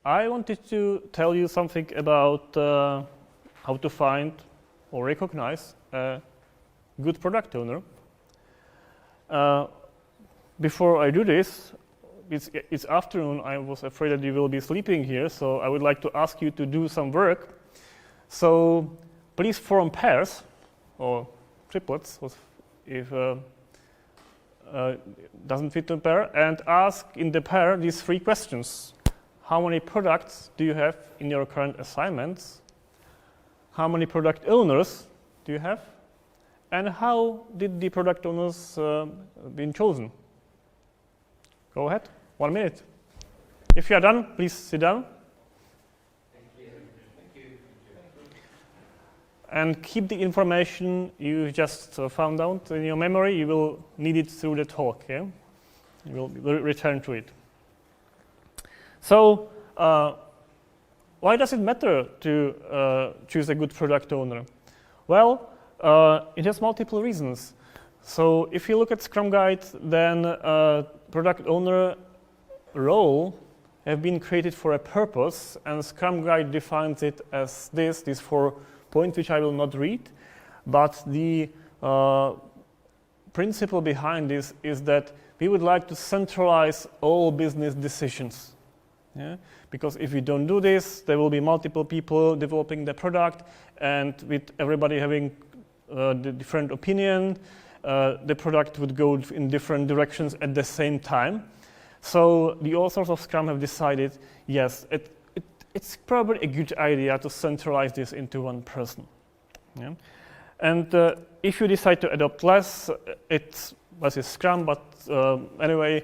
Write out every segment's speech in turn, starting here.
I wanted to tell you something about how to find or recognize a good product owner. Before I do this, it's afternoon. I was afraid that you will be sleeping here, so I would like to ask you to do some work. So please form pairs or triplets if doesn't fit a pair, and ask in the pair these 3 questions. How many products do you have in your current assignments? How many product owners do you have? And how did the product owners been chosen? Go ahead, 1 minute. If you are done, please sit down. Thank you. Thank you. And keep the information you just found out in your memory. You will need it through the talk. Yeah? You will return to it. So, why does it matter to choose a good product owner? Well, it has multiple reasons. So, if you look at Scrum Guide, then product owner role have been created for a purpose, and Scrum Guide defines it as these 4 points, which I will not read. But the principle behind this is that we would like to centralize all business decisions. Yeah? Because if we don't do this, there will be multiple people developing the product, and with everybody having the different opinion, the product would go in different directions at the same time. So the authors of Scrum have decided, yes, it's probably a good idea to centralize this into one person. Yeah? And if you decide to adopt less, it's Scrum, but anyway,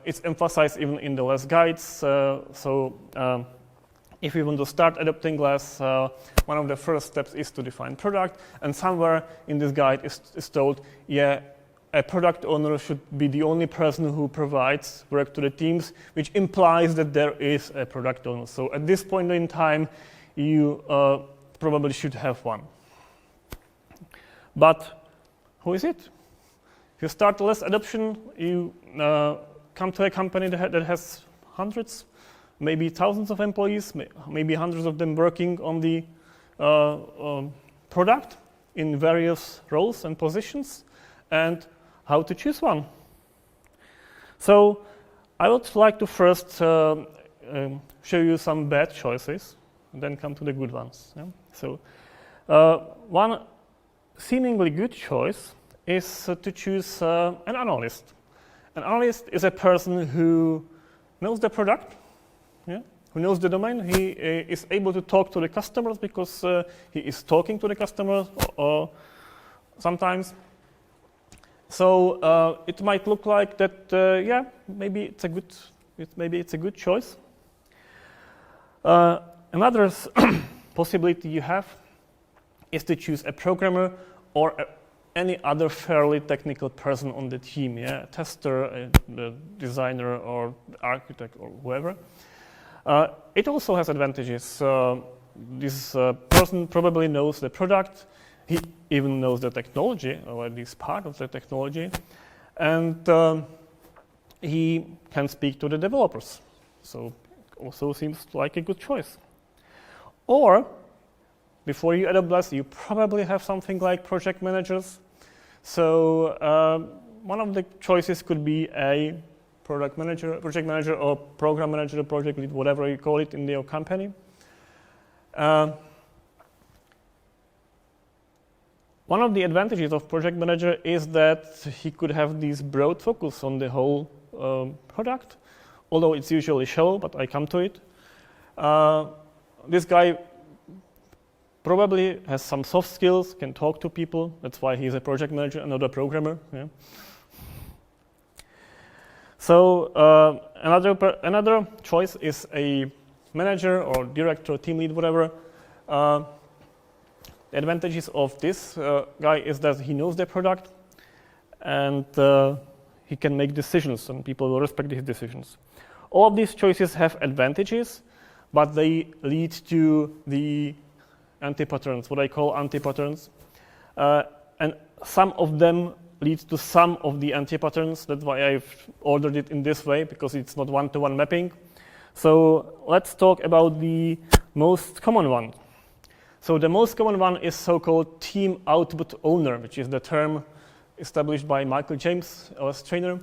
it's emphasized even in the LeSS guides. If you want to start adopting LeSS, one of the first steps is to define product. And somewhere in this guide is told, yeah, a product owner should be the only person who provides work to the teams, which implies that there is a product owner. So at this point in time, you probably should have one. But who is it? If you start LeSS adoption, you come to a company that has hundreds, maybe thousands of employees, maybe hundreds of them working on the product in various roles and positions, and how to choose one. So I would like to first show you some bad choices, and then come to the good ones. Yeah? So one seemingly good choice is to choose an analyst. An analyst is a person who knows the product, yeah? Who knows the domain. He is able to talk to the customers because he is talking to the customers sometimes. So it might look like that, yeah, maybe it's a good choice. Another possibility you have is to choose a programmer or any other fairly technical person on the team, yeah, a tester, a designer, or architect, or whoever. It also has advantages. This person probably knows the product. He even knows the technology, or at least part of the technology, and he can speak to the developers. So also seems like a good choice. Or before you adopt LeSS, you probably have something like project managers. So one of the choices could be a project manager, or program manager, or project lead, whatever you call it in your company. One of the advantages of project manager is that he could have this broad focus on the whole product, although it's usually shallow, but I come to it. This guy probably has some soft skills, can talk to people. That's why he's a project manager and not a programmer. Yeah. So another choice is a manager or director, team lead, whatever. The advantages of this guy is that he knows the product, and he can make decisions, and people will respect his decisions. All of these choices have advantages, but they lead to the antipatterns, what I call antipatterns. and some of them lead to some of the anti-patterns. That's why I've ordered it in this way, because it's not one-to-one mapping. So let's talk about the most common one. So the most common one is so-called team output owner, which is the term established by Michael James, LS trainer.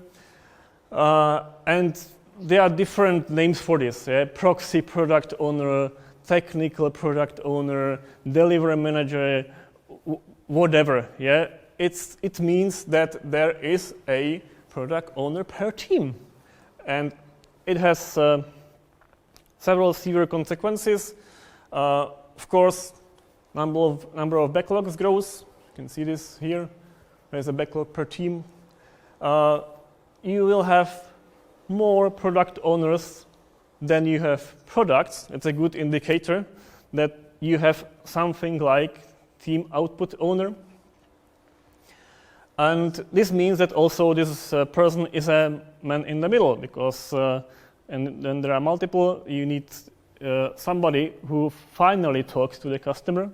And there are different names for this. Proxy product owner, technical product owner, delivery manager, whatever. Yeah, it means that there is a product owner per team, and it has several severe consequences. Of course, number of backlogs grows. You can see this here. There's a backlog per team. You will have more product owners than you have products. It's a good indicator that you have something like team output owner. And this means that also this person is a man in the middle, because and then there are multiple. You need somebody who finally talks to the customer.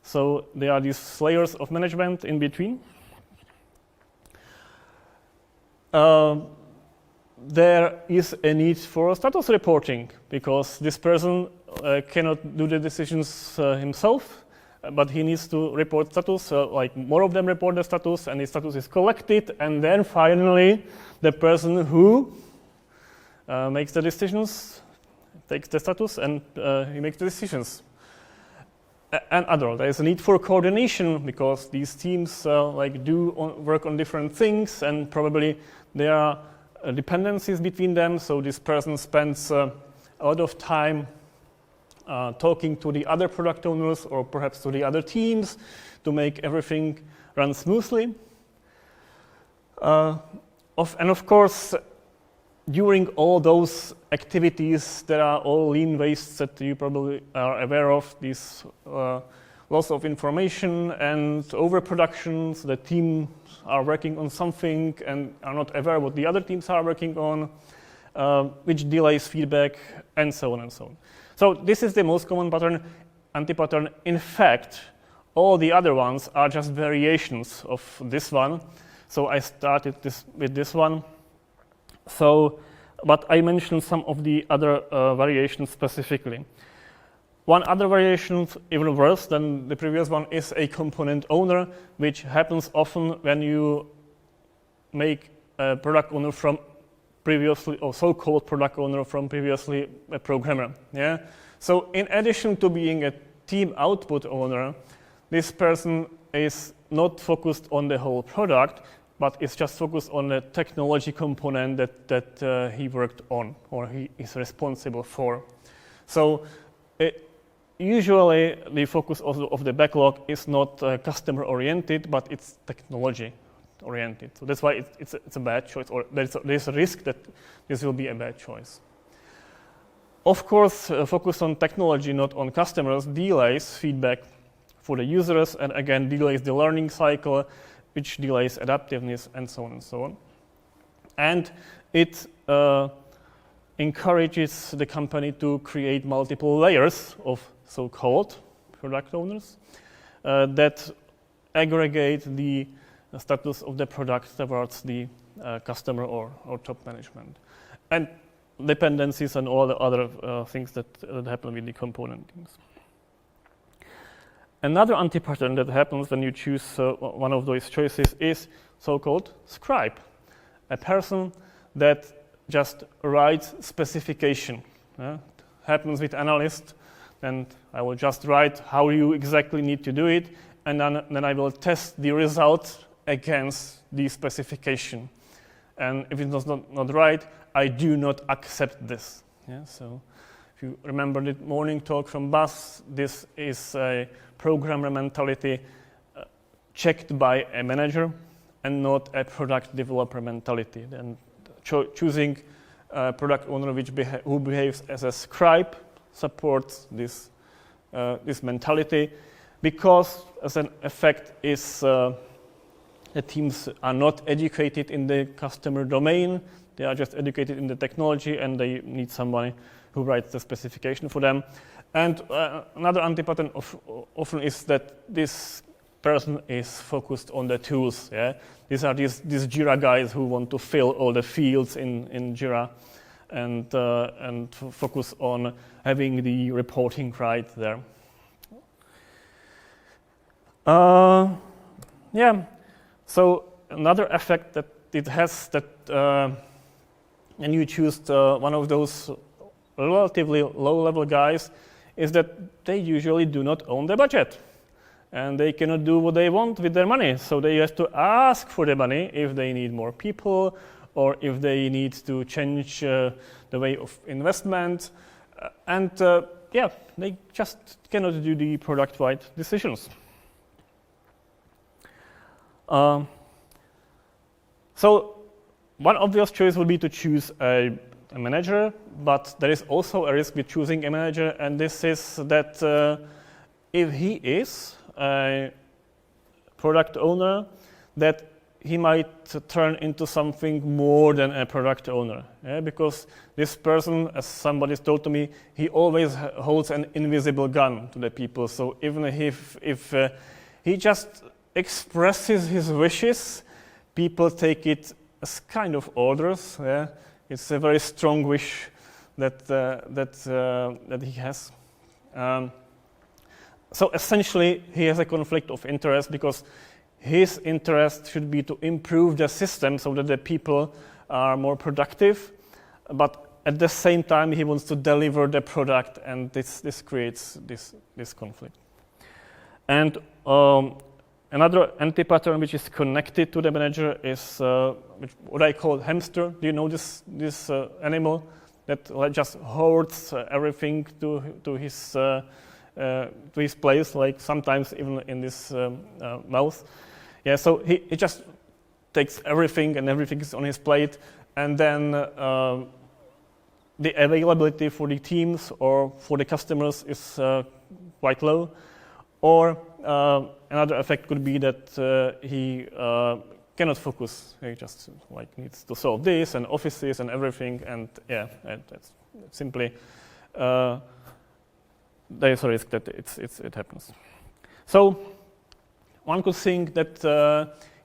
So there are these layers of management in between. There is a need for status reporting, because this person cannot do the decisions himself, but he needs to report status. Like more of them report the status, and the status is collected, and then finally the person who makes the decisions takes the status, and he makes the decisions. And there is a need for coordination, because these teams work on different things, and probably there are dependencies between them. So this person spends a lot of time talking to the other product owners, or perhaps to the other teams, to make everything run smoothly. And of course, during all those activities, there are all lean wastes that you probably are aware of. These loss of information and overproductions. The teams are working on something and are not aware what the other teams are working on, which delays feedback, and so on and so on. So this is the most common pattern, anti-pattern. In fact, all the other ones are just variations of this one. So I started with this one. So, but I mentioned some of the other variations specifically. One other variation, even worse than the previous one, is a component owner, which happens often when you make a product owner from previously, or so-called product owner from previously a programmer. Yeah. So in addition to being a team output owner, this person is not focused on the whole product, but is just focused on the technology component that he worked on, or he is responsible for. So usually the focus of the backlog is not customer-oriented, but it's technology-oriented. So that's why it's a bad choice, or there's a risk that this will be a bad choice. Of course, focus on technology, not on customers, delays feedback for the users, and again, delays the learning cycle, which delays adaptiveness, and so on and so on. And it encourages the company to create multiple layers of so-called product owners that aggregate the status of the product towards the customer or top management. And dependencies and all the other things that happen with the component teams. Another anti-pattern that happens when you choose one of those choices is so-called scribe, a person that just writes specification. It happens with analyst, and I will just write how you exactly need to do it, and then I will test the result against the specification. And if it's not right, I do not accept this. Yeah, so if you remember the morning talk from Bas, this is a programmer mentality checked by a manager and not a product developer mentality. And choosing a product owner who behaves as a scribe supports this mentality, because as an effect is the teams are not educated in the customer domain. They are just educated in the technology, and they need somebody who writes the specification for them. And another anti-pattern often is that this person is focused on the tools. Yeah, these are these Jira guys who want to fill all the fields in Jira, and focus on having the reporting right there. Yeah. So another effect that it has that when you choose one of those relatively low-level guys is that they usually do not own the budget. And they cannot do what they want with their money. So they have to ask for the money if they need more people or if they need to change the way of investment. Yeah, they just cannot do the product-wide decisions. So one obvious choice would be to choose a manager, but there is also a risk with choosing a manager, and this is that if he is a product owner, that he might turn into something more than a product owner. Yeah? Because this person, as somebody told to me, he always holds an invisible gun to the people. So even if he just expresses his wishes, people take it as kind of orders. Yeah? It's a very strong wish that he has. So essentially, he has a conflict of interest because his interest should be to improve the system so that the people are more productive, but at the same time, he wants to deliver the product, and this creates this conflict. And another anti-pattern which is connected to the manager is what I call hamster. Do you know this animal that just hoards everything to his place, like sometimes even in this mouth? Yeah, so he just takes everything and everything is on his plate, and then the availability for the teams or for the customers is quite low. Or another effect could be that he cannot focus. He just needs to solve this and offices and everything, and yeah, that's simply there is a risk that it happens. So one could think that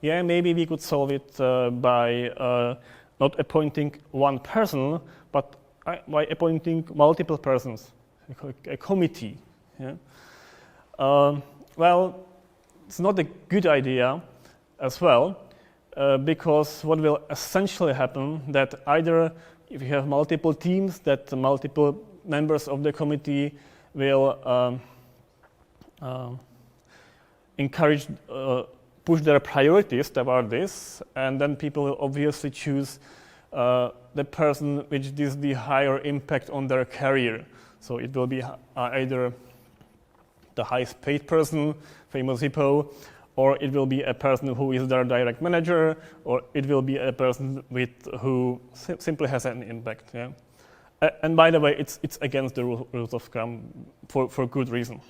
yeah, maybe we could solve it by not appointing one person, but by appointing multiple persons, a committee. Yeah? Well, it's not a good idea as well, because what will essentially happen that either if you have multiple teams, that multiple members of the committee will encourage, push their priorities toward this, and then people will obviously choose the person which is the higher impact on their career. So it will be either the highest paid person, famous hippo, or it will be a person who is their direct manager, or it will be a person who simply has an impact. Yeah? And by the way, it's against the rules of Scrum for good reason.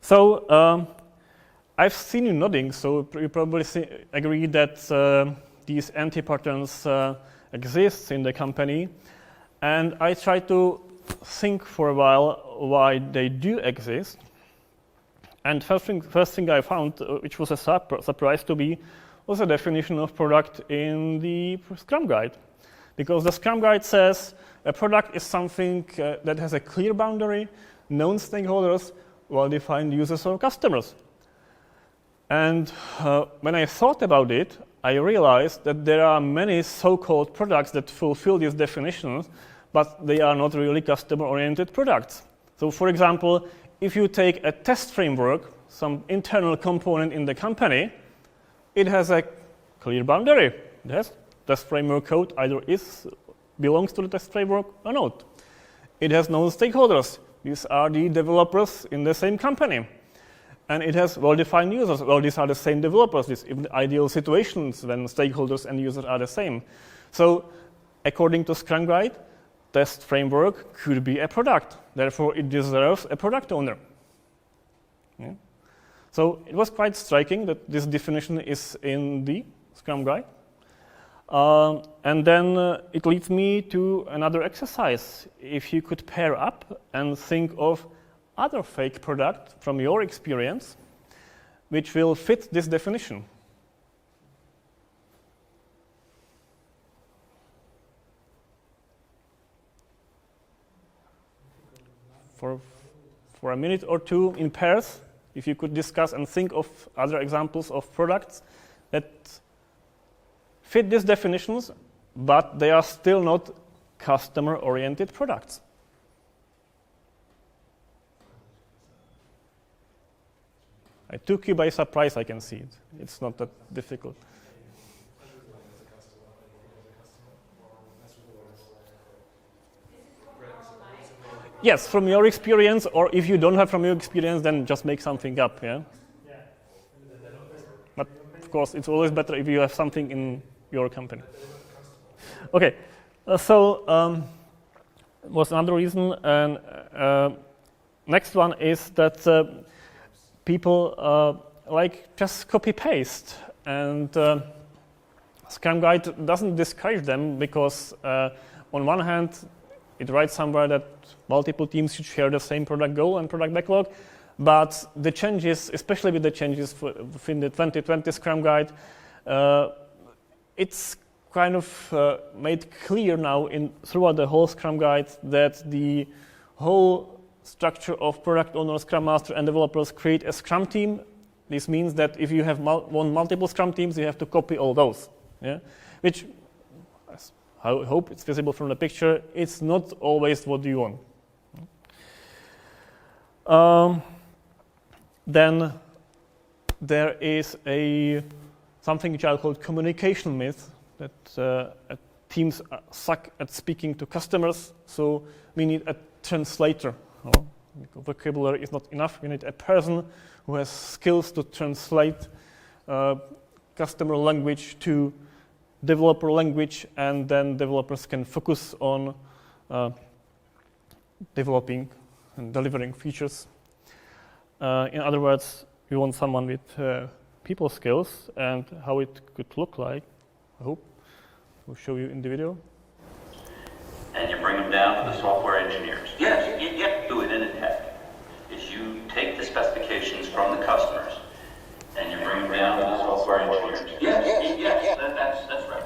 So I've seen you nodding, so you probably agree that these anti-patterns exist in the company. And I try to think for a while why they do exist. And first thing I found, which was a surprise to me, was a definition of product in the Scrum Guide. Because the Scrum Guide says a product is something that has a clear boundary, known stakeholders, well-defined users or customers. And when I thought about it, I realized that there are many so-called products that fulfill these definitions, but they are not really customer-oriented products. So for example, if you take a test framework, some internal component in the company, it has a clear boundary. It has test framework code either belongs to the test framework or not. It has known stakeholders. These are the developers in the same company. And it has well-defined users. Well, these are the same developers. These even ideal situations when stakeholders and users are the same. So according to Scrum Guide, test framework could be a product. Therefore, it deserves a product owner. Yeah. So it was quite striking that this definition is in the Scrum Guide. And then it leads me to another exercise. If you could pair up and think of other fake products from your experience, which will fit this definition. For a minute or two in pairs, if you could discuss and think of other examples of products that fit these definitions, but they are still not customer-oriented products. I took you by surprise, I can see it. It's not that difficult. Yes, from your experience, or if you don't have from your experience, then just make something up, yeah? But of course, it's always better if you have something in your company. Okay, was another reason, and next one is that people like just copy-paste, and Scrum Guide doesn't discourage them because on one hand, it writes somewhere that multiple teams should share the same product goal and product backlog, but the changes, especially with the changes within the 2020 Scrum Guide, it's kind of made clear now throughout the whole Scrum Guide that the whole structure of product owner, Scrum Master, and developers create a Scrum team. This means that if you have multiple Scrum teams, you have to copy all those, yeah? Which, I hope it's visible from the picture, it's not always what you want. Then there is something which I call communication myth, that teams suck at speaking to customers, so we need a translator. Vocabulary is not enough, we need a person who has skills to translate customer language to developer language, and then developers can focus on developing and delivering features. In other words, we want someone with people skills, and how it could look like, I hope we'll show you in the video. And you bring them down to the software engineers. Yes, you have to do it in a tech. Is you take the specifications from the customers, and you bring them down to the software engineers. Yes, that's right.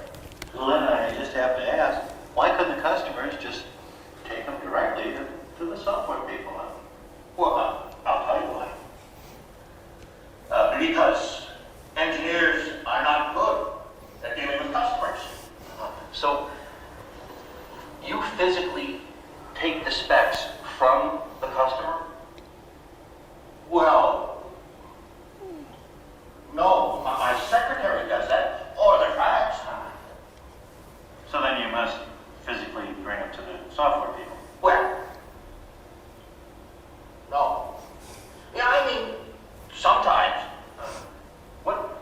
Well, then I just have to ask, why couldn't the customers just take them directly to the software people? Well, I'll tell you why. Because engineers are not good at dealing with customers. So you physically take the specs from the customer? Well, no, my secretary does that, or the fax. So then you must physically bring them to the software people. Well, no. Yeah, I mean, sometimes.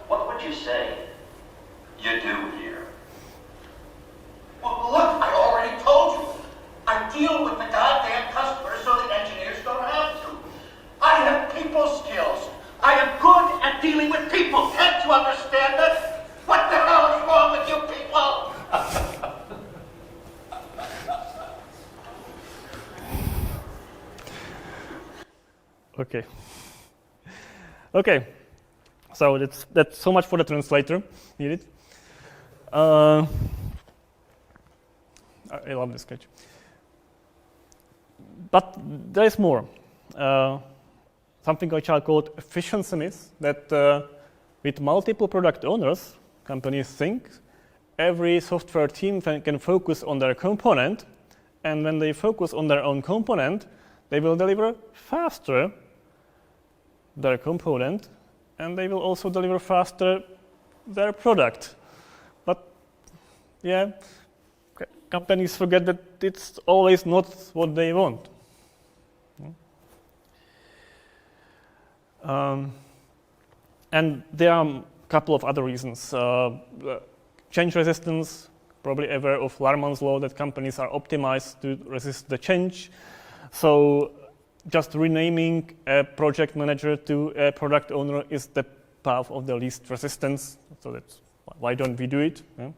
What would you say you do here? Well, look, I already told you. I deal with the goddamn customers so the engineers don't have to. I have people skills. I am good at dealing with people. Can't you understand that? What the hell is wrong with you people? Okay. So that's so much for the translator. Need it? I love this sketch. But there is more. Something which I call efficiency myth, that with multiple product owners, companies think every software team can focus on their component, and when they focus on their own component, they will deliver faster their component, and they will also deliver faster their product. But yeah, companies forget that it's always not what they want. And there are a couple of other reasons. Change resistance, probably aware of Larman's law that companies are optimized to resist the change. So just renaming a project manager to a product owner is the path of the least resistance. So that's why don't we do it? Yeah?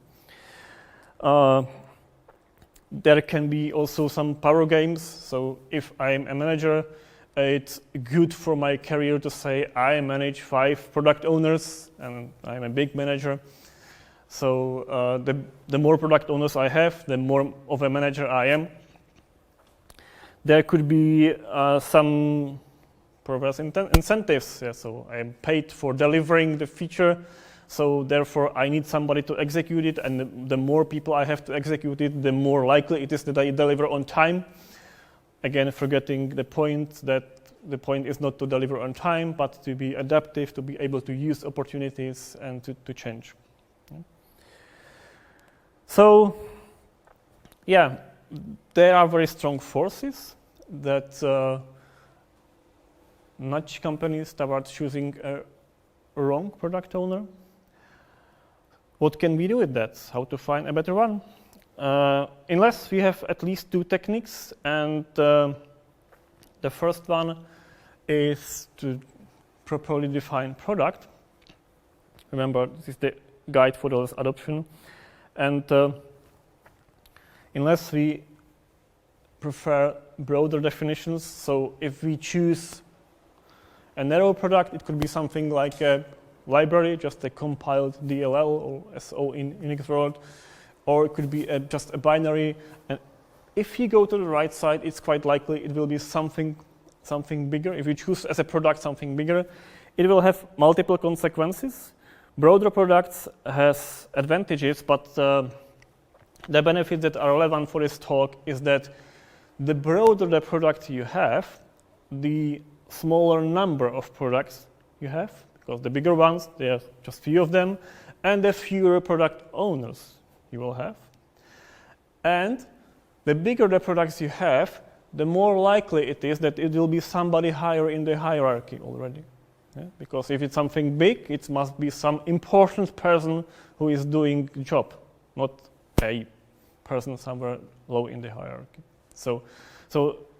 There can be also some power games. So if I'm a manager it's good for my career to say I manage 5 product owners and I'm a big manager. So the more product owners I have, the more of a manager I am. There could be some perverse incentives. Yeah, so I'm paid for delivering the feature, so therefore I need somebody to execute it, and the more people I have to execute it, the more likely it is that I deliver on time. Again, forgetting the point that the point is not to deliver on time, but to be adaptive, to be able to use opportunities and to change. Yeah. So, yeah, there are very strong forces that nudge companies towards choosing a wrong product owner. What can we do with that? How to find a better one? In LeSS, we have at least 2 techniques, and the first one is to properly define product. Remember, this is the guide for the LeSS adoption. And in LeSS, we prefer broader definitions. So if we choose a narrow product, it could be something like a library, just a compiled DLL or SO in Unix world, or it could be just a binary. And if you go to the right side, it's quite likely it will be something bigger. If you choose as a product something bigger, it will have multiple consequences. Broader products has advantages, but the benefits that are relevant for this talk is that the broader the product you have, the smaller number of products you have, because the bigger ones, there are just few of them, and the fewer product owners you will have. And the bigger the products you have, the more likely it is that it will be somebody higher in the hierarchy already. Yeah? Because if it's something big, it must be some important person who is doing the job, not a person somewhere low in the hierarchy. So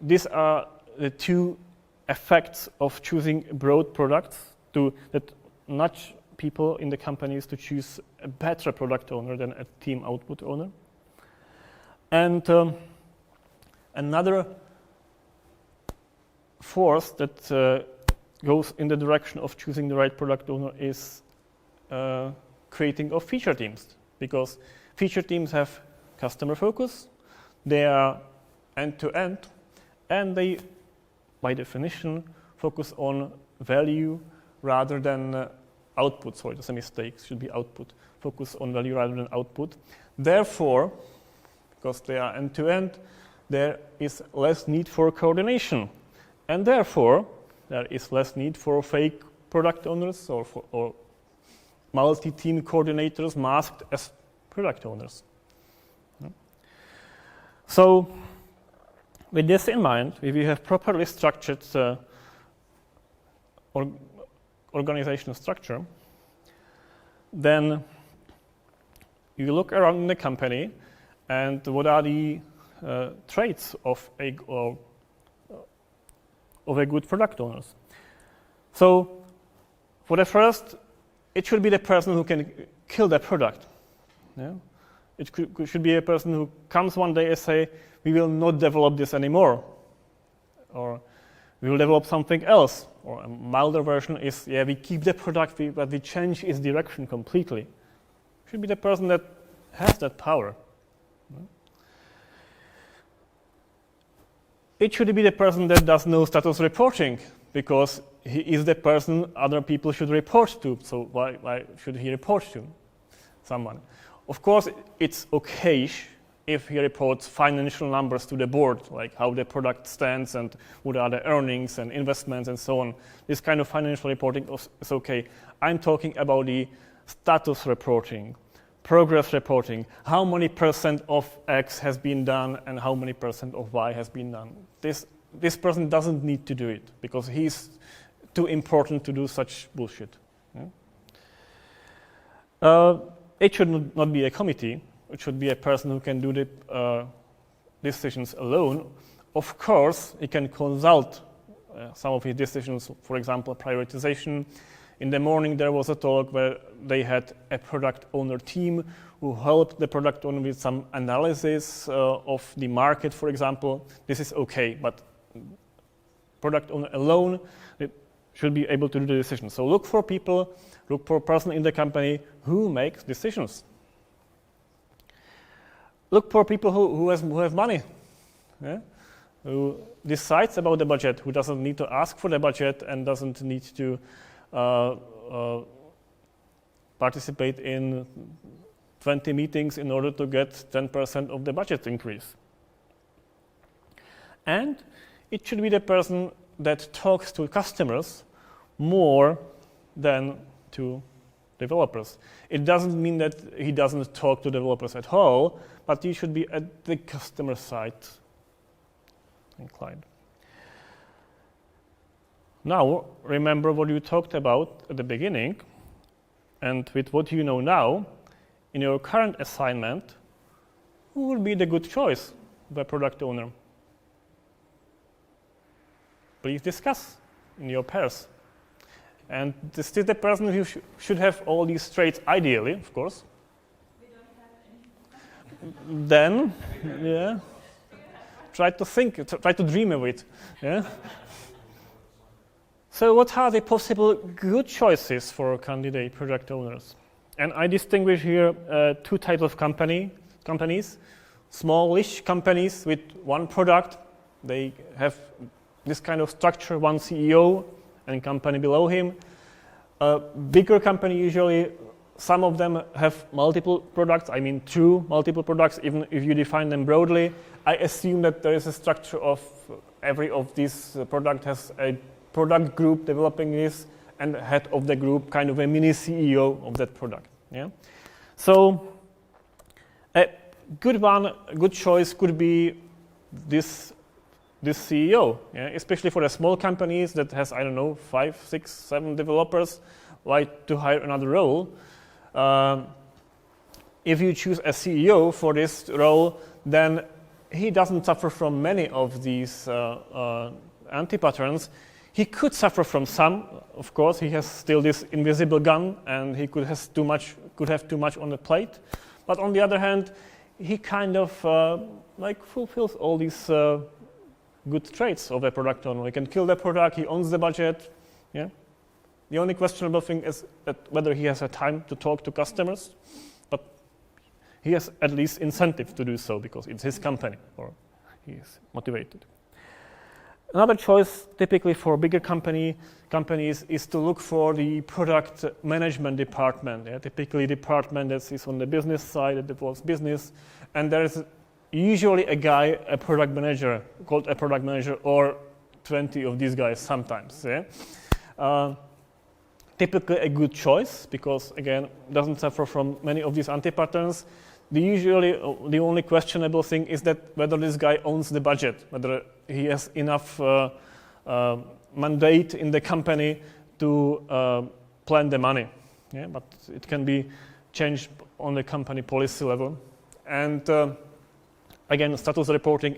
these are the 2 effects of choosing broad products that nudge people in the companies to choose a better product owner than a team output owner. And another force that goes in the direction of choosing the right product owner is creating of feature teams, because feature teams have customer focus, they are end-to-end, and they, by definition, focus on value rather than output. Sorry, that's a mistake, it should be output. Focus on value rather than output. Therefore, because they are end-to-end, there is less need for coordination. And therefore, there is less need for fake product owners or multi-team coordinators masked as product owners. So, with this in mind, if you have properly structured organizational structure, then you look around in the company and what are the traits of a good product owner. So, for the first, it should be the person who can kill the product. Yeah? It should be a person who comes one day and say, we will not develop this anymore, or we will develop something else, or a milder version is, yeah, we keep the product, but we change its direction completely. It should be the person that has that power. It should be the person that does no status reporting, because he is the person other people should report to, so why should he report to someone? Of course, it's okay if he reports financial numbers to the board, like how the product stands and what are the earnings and investments and so on. This kind of financial reporting is okay. I'm talking about the status reporting, progress reporting, how many % of X has been done and how many % of Y has been done. This person doesn't need to do it because he's too important to do such bullshit. Yeah? It should not be a committee. It should be a person who can do the decisions alone. Of course, he can consult some of his decisions, for example, prioritization. In the morning, there was a talk where they had a product owner team who helped the product owner with some analysis of the market, for example. This is okay, but product owner alone that should be able to do the decision. So look for people, look for a person in the company who makes decisions. Look for people who have money, yeah? Who decides about the budget, who doesn't need to ask for the budget and doesn't need to participate in 20 meetings in order to get 10% of the budget increase. And it should be the person that talks to customers more than to developers. It doesn't mean that he doesn't talk to developers at all, but he should be at the customer side inclined. Now, remember what you talked about at the beginning, and with what you know now, in your current assignment, who would be the good choice of a product owner? Please discuss in your pairs. And this is the person who should have all these traits, ideally, of course. We don't have any. Then, yeah, try to think, try to dream of it. Yeah. So what are the possible good choices for candidate product owners? And I distinguish here two types of companies. Smallish companies with one product. They have this kind of structure, one CEO and company below him. A bigger company, usually, some of them have multiple products. I mean, true multiple products, even if you define them broadly. I assume that there is a structure of every of these product has a product group developing this, and head of the group, kind of a mini CEO of that product. Yeah. So a good choice could be this CEO, yeah? Especially for the small companies that has, I don't know, 5, 6, 7 developers, like to hire another role. If you choose a CEO for this role, then he doesn't suffer from many of these antipatterns. He could suffer from some, of course. He has still this invisible gun, and he could have too much on the plate. But on the other hand, he kind of fulfills all these good traits of a product owner. He can kill the product, he owns the budget. Yeah. The only questionable thing is that whether he has a time to talk to customers, but he has at least incentive to do so because it's his company, or he is motivated. Another choice, typically for bigger companies, is to look for the product management department. Yeah? Typically, department that is on the business side, that develops business, and there is usually a product manager, called a product manager, or 20 of these guys sometimes. Yeah? Typically a good choice because, again, doesn't suffer from many of these antipatterns. The only questionable thing is that whether this guy owns the budget, whether he has enough mandate in the company to plan the money. Yeah? But it can be changed on the company policy level. And again, status reporting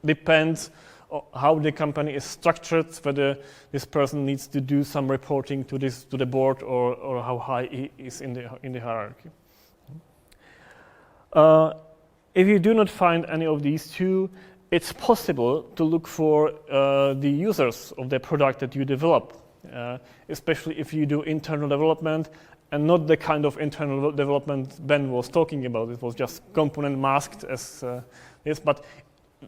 depends on how the company is structured, whether this person needs to do some reporting to the board or how high he is in the hierarchy. If you do not find any of these two, it's possible to look for the users of the product that you develop, especially if you do internal development and not the kind of internal development Ben was talking about. It was just component masked as this, but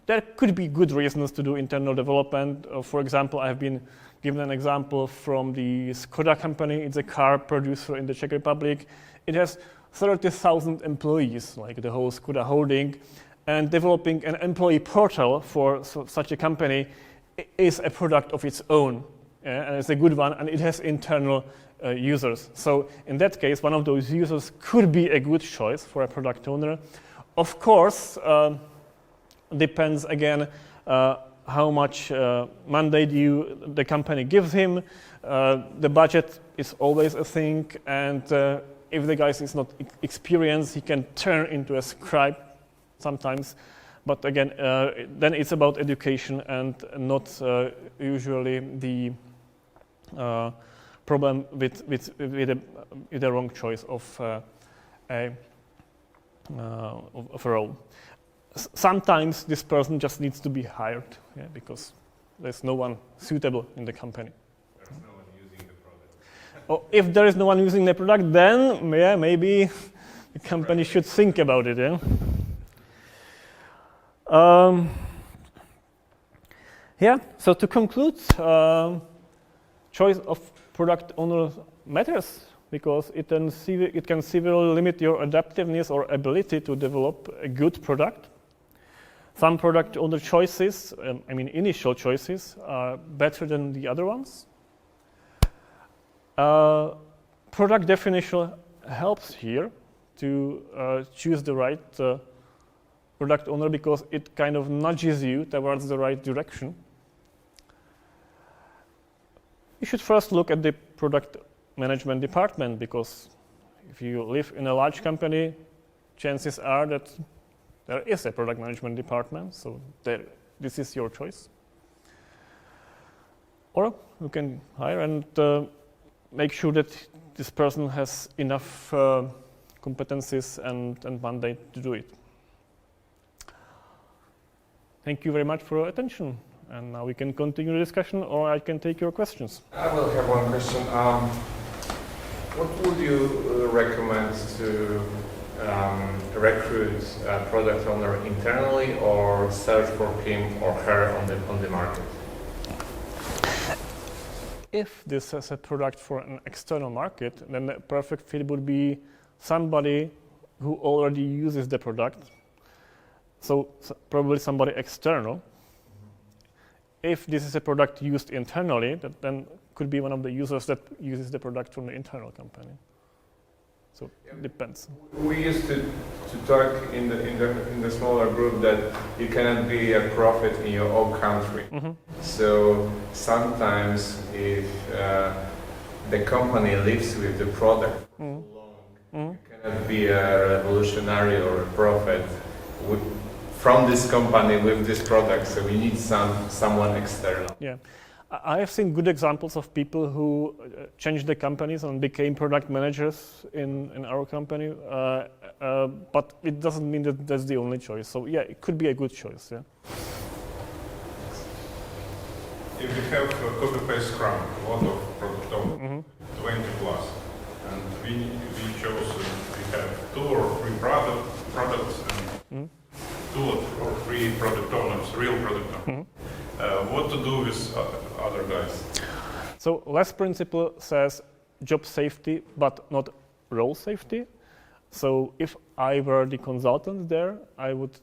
there could be good reasons to do internal development. For example, I have been given an example from the Skoda company. It's a car producer in the Czech Republic. It has 30,000 employees, like the whole Skoda holding, and developing an employee portal for such a company is a product of its own, and it's a good one, and it has internal users. So in that case, one of those users could be a good choice for a product owner. Of course, depends again how much mandate the company gives him. The budget is always a thing, and if the guy is not experienced, he can turn into a scribe sometimes. But again, then it's about education and not usually the problem with the wrong choice of a role. Sometimes this person just needs to be hired, yeah, because there's no one suitable in the company. There's no one using the product. Or if there is no one using the product, then maybe the company should think about it. Yeah. So to conclude, choice of product owner matters because it can severely limit your adaptiveness or ability to develop a good product. Some product owner choices, initial choices, are better than the other ones. Product definition helps here to choose the right product owner because it kind of nudges you towards the right direction. You should first look at the product management department because if you live in a large company, chances are that there is a product management department, so this is your choice. Or you can hire and make sure that this person has enough competencies and mandate to do it. Thank you very much for your attention. And now we can continue the discussion, or I can take your questions. I will have one question. What would you recommend to recruit a product owner internally or search for him or her on the market? If this is a product for an external market, then the perfect fit would be somebody who already uses the product. So probably somebody external. If this is a product used internally, that then could be one of the users that uses the product from the internal company. So it depends. We used to talk in the smaller group that you cannot be a prophet in your own country. Mm-hmm. So sometimes if the company lives with the product for Mm-hmm. long, Mm-hmm. you cannot be a revolutionary or a prophet from this company with this product. So we need someone external. Yeah. I have seen good examples of people who changed the companies and became product managers in our company, but it doesn't mean that that's the only choice. So yeah, it could be a good choice. Yeah. If you have a copy-paste Scrum, a lot of product owners, 20 plus, and we chose we have 2 or 3 products and 2 or 3 product owners, real product owners. What to do with other guys? So LeSS principle says job safety, but not role safety. So if I were the consultant there, I would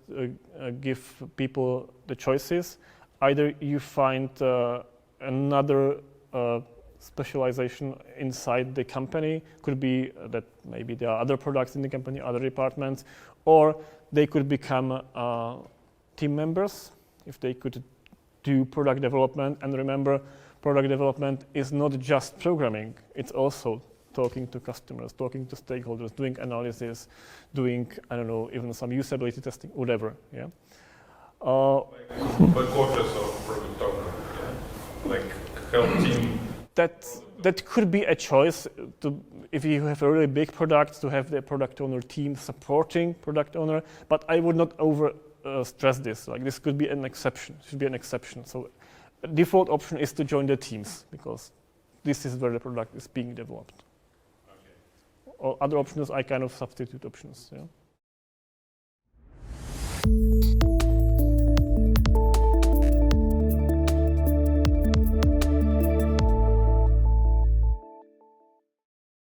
give people the choices. Either you find another specialization inside the company, could be that maybe there are other products in the company, other departments, or they could become team members if they could do product development. And remember, product development is not just programming, it's also talking to customers, talking to stakeholders, doing analysis, doing, even some usability testing, whatever, yeah. Like quarters of product owner, like help team. That could be a choice if you have a really big product, to have the product owner team supporting product owner, but I would not stress this. Like, this could be an exception, should be an exception. So default option is to join the teams because this is where the product is being developed. Okay. Or other options are kind of substitute options. Yeah.